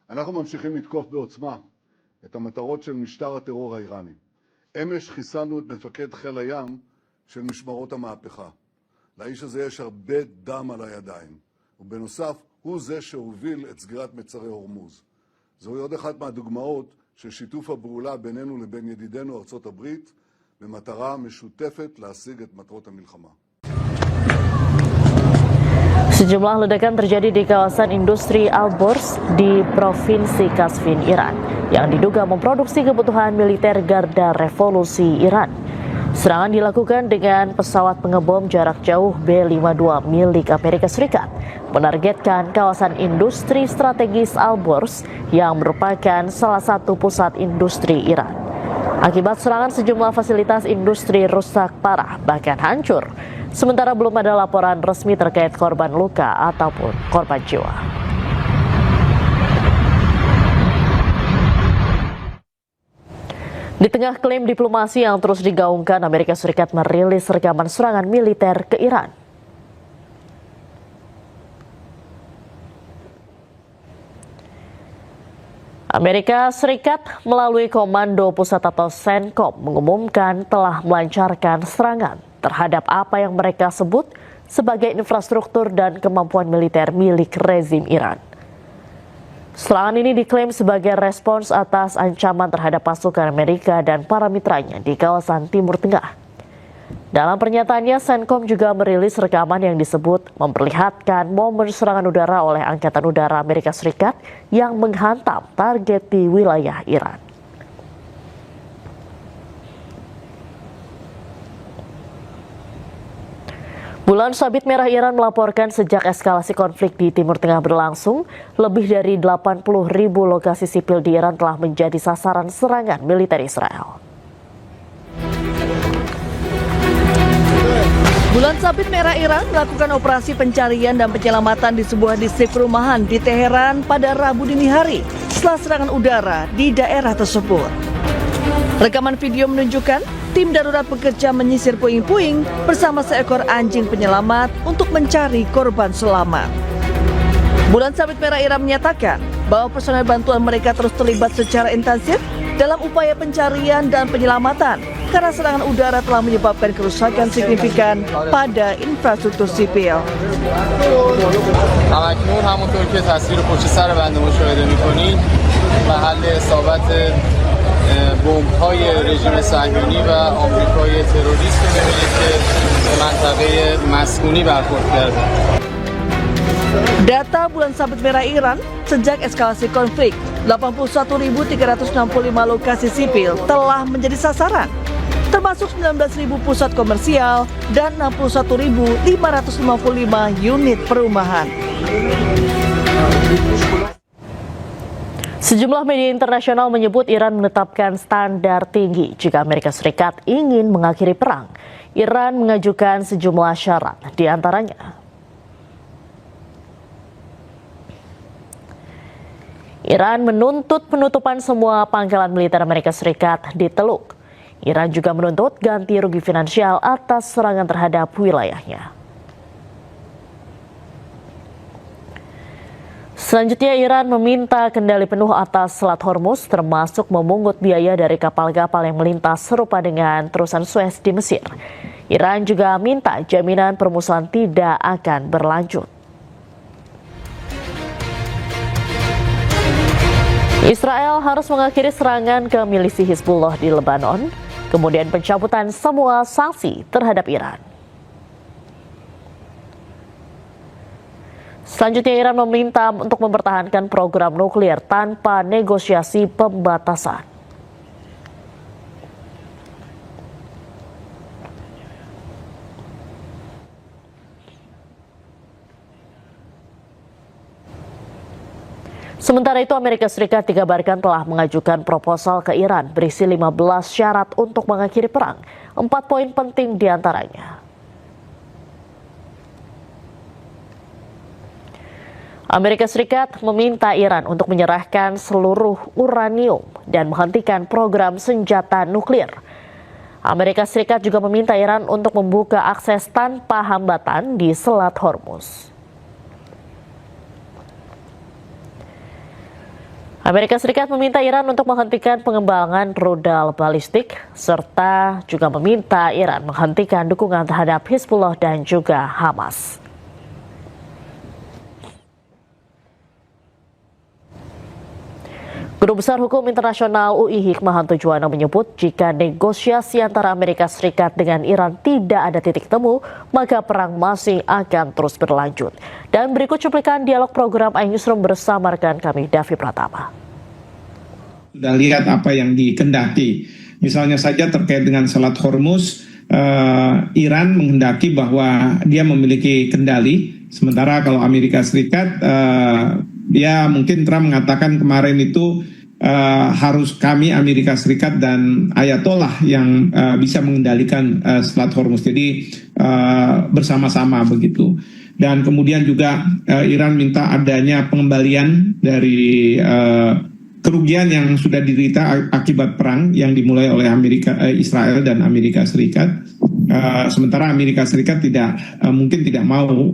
אנחנו ממשיכים לתקוף בעוצמה את המטרות של משטר הטרור האיראני. אמש חיסלנו את מפקד חיל הים של משמרות המהפכה. לאיש הזה יש הרבה דם על הידיים, ובנוסף הוא זה שהוביל את סגירת מצרי הורמוז. זוהי עוד אחת מהדוגמאות של שיתוף הפעולה בינינו לבין ידידינו ארצות הברית, במטרה משותפת להשיג את מטרות המלחמה. Sejumlah ledakan terjadi di kawasan industri Al-Borz di Provinsi Kasvin, Iran, yang diduga memproduksi kebutuhan militer Garda Revolusi Iran. Serangan dilakukan dengan pesawat pengebom jarak jauh B-52 milik Amerika Serikat, menargetkan kawasan industri strategis Al-Borz yang merupakan salah satu pusat industri Iran. Akibat serangan, sejumlah fasilitas industri rusak parah, bahkan hancur. Sementara belum ada laporan resmi terkait korban luka ataupun korban jiwa. Di tengah klaim diplomasi yang terus digaungkan, Amerika Serikat merilis rekaman serangan militer ke Iran. Amerika Serikat melalui Komando Pusat atau CENTCOM mengumumkan telah melancarkan serangan terhadap apa yang mereka sebut sebagai infrastruktur dan kemampuan militer milik rezim Iran. Serangan ini diklaim sebagai respons atas ancaman terhadap pasukan Amerika dan para mitranya di kawasan Timur Tengah. Dalam pernyataannya, CENTCOM juga merilis rekaman yang disebut memperlihatkan momen serangan udara oleh Angkatan Udara Amerika Serikat yang menghantam target di wilayah Iran. Bulan Sabit Merah Iran melaporkan sejak eskalasi konflik di Timur Tengah berlangsung, lebih dari 80.000 lokasi sipil di Iran telah menjadi sasaran serangan militer Israel. Bulan Sabit Merah Iran melakukan operasi pencarian dan penyelamatan di sebuah distrik perumahan di Teheran pada Rabu dini hari setelah serangan udara di daerah tersebut. Rekaman video menunjukkan tim darurat bekerja menyisir puing-puing bersama seekor anjing penyelamat untuk mencari korban selamat. Bulan Sabit Merah Iran menyatakan bahwa personel bantuan mereka terus terlibat secara intensif dalam upaya pencarian dan penyelamatan karena serangan udara telah menyebabkan kerusakan signifikan pada infrastruktur sipil. همکنون همونطور که تصویر پشت سر بنده مشاهده می‌کنید محل اصابت بمب‌های رژیم صهیونی و آمریکای تروریست رو می‌بینید که به منطقه مسکونی برخورد کرده. Data Bulan Sabit Merah Iran, sejak eskalasi konflik, 81.365 lokasi sipil telah menjadi sasaran, termasuk 19.000 pusat komersial dan 61.555 unit perumahan. Sejumlah media internasional menyebut Iran menetapkan standar tinggi jika Amerika Serikat ingin mengakhiri perang. Iran mengajukan sejumlah syarat, di antaranya Iran menuntut penutupan semua pangkalan militer Amerika Serikat di Teluk. Iran juga menuntut ganti rugi finansial atas serangan terhadap wilayahnya. Selanjutnya, Iran meminta kendali penuh atas Selat Hormuz, termasuk memungut biaya dari kapal-kapal yang melintas serupa dengan terusan Suez di Mesir. Iran juga minta jaminan permusuhan tidak akan berlanjut. Israel harus mengakhiri serangan ke milisi Hizbullah di Lebanon, kemudian pencabutan semua sanksi terhadap Iran. Selanjutnya, Iran meminta untuk mempertahankan program nuklir tanpa negosiasi pembatasan. Sementara itu, Amerika Serikat dikabarkan telah mengajukan proposal ke Iran berisi 15 syarat untuk mengakhiri perang. 4 poin penting diantaranya. Amerika Serikat meminta Iran untuk menyerahkan seluruh uranium dan menghentikan program senjata nuklir. Amerika Serikat juga meminta Iran untuk membuka akses tanpa hambatan di Selat Hormuz. Amerika Serikat meminta Iran untuk menghentikan pengembangan rudal balistik serta juga meminta Iran menghentikan dukungan terhadap Hizbullah dan juga Hamas. Guru Besar Hukum Internasional UI Hikmahanto Juwana menyebut jika negosiasi antara Amerika Serikat dengan Iran tidak ada titik temu, maka perang masih akan terus berlanjut. Dan berikut cuplikan dialog program iNewsroom bersama rekan kami, Davi Pratama. Sudah lihat apa yang dikendaki. Misalnya saja terkait dengan Selat Hormuz, Iran menghendaki bahwa dia memiliki kendali. Sementara kalau Amerika Serikat, dia mungkin Trump mengatakan kemarin itu harus kami Amerika Serikat dan Ayatollah yang bisa mengendalikan Selat Hormuz. Jadi bersama-sama begitu. Dan kemudian juga Iran minta adanya pengembalian dari kerugian yang sudah diderita akibat perang yang dimulai oleh Israel dan Amerika Serikat. Sementara Amerika Serikat mungkin tidak mau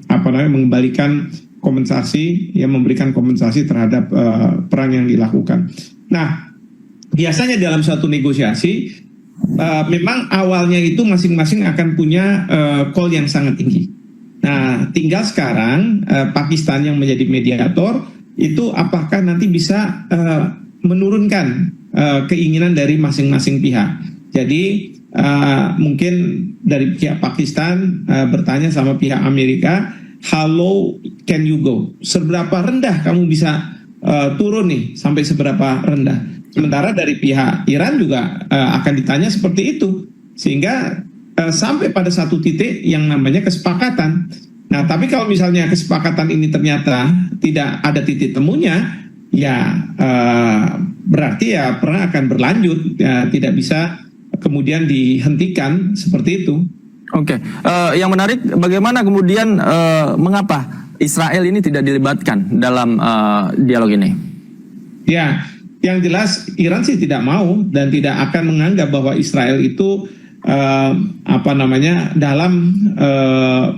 mengembalikan kompensasi, yang memberikan kompensasi terhadap perang yang dilakukan. Nah, biasanya dalam suatu negosiasi memang awalnya itu masing-masing akan punya call yang sangat tinggi. Nah, tinggal sekarang Pakistan yang menjadi mediator itu apakah nanti bisa menurunkan keinginan dari masing-masing pihak. Jadi mungkin dari pihak Pakistan bertanya sama pihak Amerika, how low can you go? Seberapa rendah kamu bisa turun nih, sampai seberapa rendah? Sementara dari pihak Iran juga akan ditanya seperti itu, sehingga sampai pada satu titik yang namanya kesepakatan. Nah, tapi kalau misalnya kesepakatan ini ternyata tidak ada titik temunya, ya berarti ya perang akan berlanjut, ya, tidak bisa kemudian dihentikan seperti itu. Oke, yang menarik bagaimana kemudian mengapa Israel ini tidak dilibatkan dalam dialog ini? Ya, yang jelas Iran sih tidak mau dan tidak akan menganggap bahwa Israel itu dalam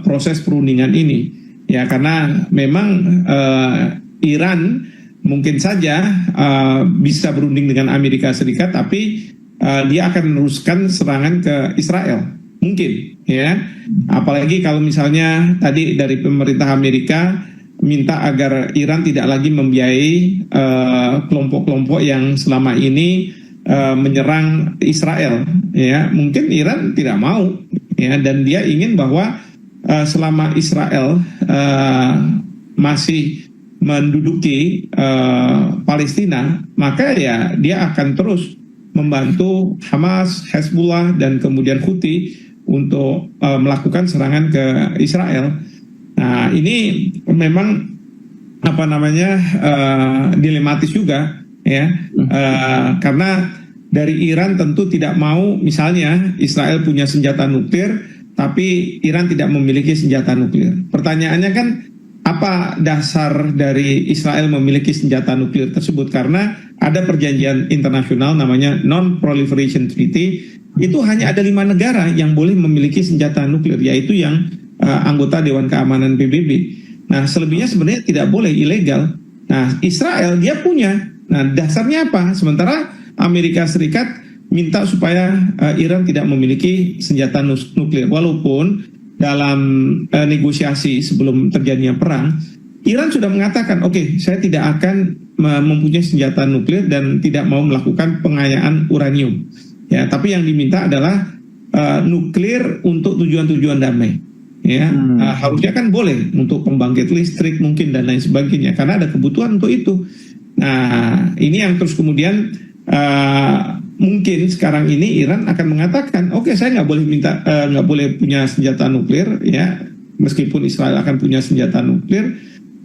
proses perundingan ini. Ya, karena memang Iran mungkin saja bisa berunding dengan Amerika Serikat, tapi dia akan meneruskan serangan ke Israel. Mungkin, ya. Apalagi kalau misalnya tadi dari pemerintah Amerika minta agar Iran tidak lagi membiayai kelompok-kelompok yang selama ini menyerang Israel, ya. Mungkin Iran tidak mau, ya, dan dia ingin bahwa selama Israel masih menduduki Palestina, maka ya dia akan terus membantu Hamas, Hezbollah, dan kemudian Houthi untuk melakukan serangan ke Israel. Nah, ini memang dilematis juga, ya, karena dari Iran tentu tidak mau misalnya Israel punya senjata nuklir, tapi Iran tidak memiliki senjata nuklir. Pertanyaannya kan, apa dasar dari Israel memiliki senjata nuklir tersebut? Karena ada perjanjian internasional namanya Non-Proliferation Treaty. Itu hanya ada 5 negara yang boleh memiliki senjata nuklir, yaitu yang anggota Dewan Keamanan PBB. Nah, selebihnya sebenarnya tidak boleh, ilegal. Nah, Israel dia punya. Nah, dasarnya apa? Sementara Amerika Serikat minta supaya Iran tidak memiliki senjata nuklir. Walaupun dalam negosiasi sebelum terjadinya perang, Iran sudah mengatakan, oke, saya tidak akan mempunyai senjata nuklir dan tidak mau melakukan pengayaan uranium. Ya, tapi yang diminta adalah nuklir untuk tujuan-tujuan damai. Ya, harusnya kan boleh untuk pembangkit listrik mungkin dan lain sebagainya, karena ada kebutuhan untuk itu. Nah, ini yang terus kemudian mungkin sekarang ini Iran akan mengatakan, oke, saya nggak boleh punya senjata nuklir, ya, meskipun Israel akan punya senjata nuklir,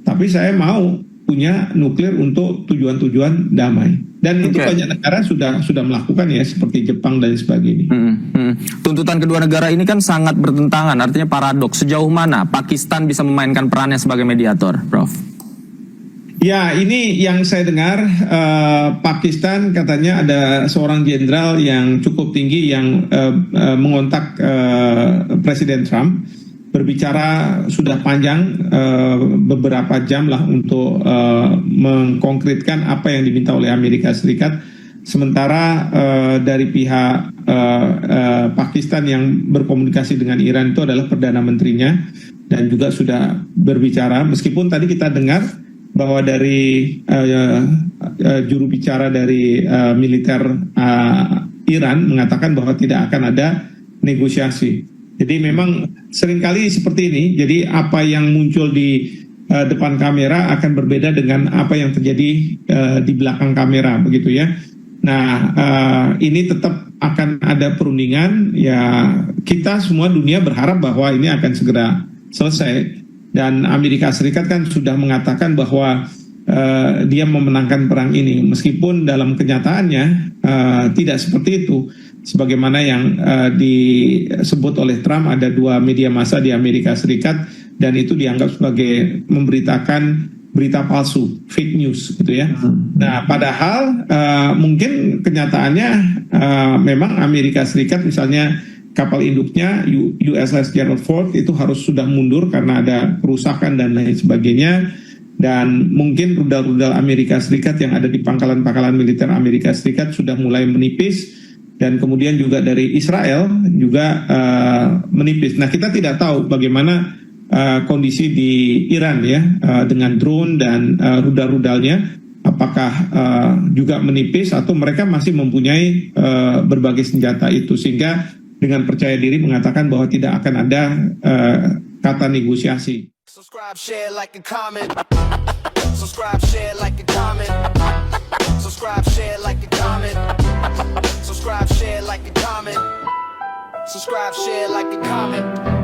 tapi saya mau punya nuklir untuk tujuan-tujuan damai. Dan itu banyak negara sudah melakukan, ya, seperti Jepang dan sebagainya. Tuntutan kedua negara ini kan sangat bertentangan, artinya paradoks. Sejauh mana Pakistan bisa memainkan perannya sebagai mediator, Prof? Ya, ini yang saya dengar, Pakistan katanya ada seorang jenderal yang cukup tinggi yang mengontak Presiden Trump. berbicara sudah panjang beberapa jam lah untuk mengkonkretkan apa yang diminta oleh Amerika Serikat. Sementara dari pihak Pakistan yang berkomunikasi dengan Iran itu adalah Perdana Menterinya dan juga sudah berbicara. Meskipun tadi kita dengar bahwa dari juru bicara dari militer Iran mengatakan bahwa tidak akan ada negosiasi. Jadi memang seringkali seperti ini. Jadi apa yang muncul di depan kamera akan berbeda dengan apa yang terjadi di belakang kamera, begitu ya. Nah, ini tetap akan ada perundingan. Ya, kita semua dunia berharap bahwa ini akan segera selesai. Dan Amerika Serikat kan sudah mengatakan bahwa dia memenangkan perang ini, meskipun dalam kenyataannya tidak seperti itu. Sebagaimana yang disebut oleh Trump, ada 2 media massa di Amerika Serikat dan itu dianggap sebagai memberitakan berita palsu, fake news gitu ya. Nah, padahal mungkin kenyataannya memang Amerika Serikat misalnya kapal induknya USS Gerald Ford itu harus sudah mundur karena ada kerusakan dan lain sebagainya. Dan mungkin rudal-rudal Amerika Serikat yang ada di pangkalan-pangkalan militer Amerika Serikat sudah mulai menipis. Dan kemudian juga dari Israel juga menipis. Nah, kita tidak tahu bagaimana kondisi di Iran ya dengan drone dan rudal-rudalnya, apakah juga menipis atau mereka masih mempunyai berbagai senjata itu, sehingga dengan percaya diri mengatakan bahwa tidak akan ada kata negosiasi. Subscribe, share, like and comment. Subscribe, share, like and comment. Subscribe, share, like and comment. Subscribe, share, like and comment. Subscribe, share, like and comment.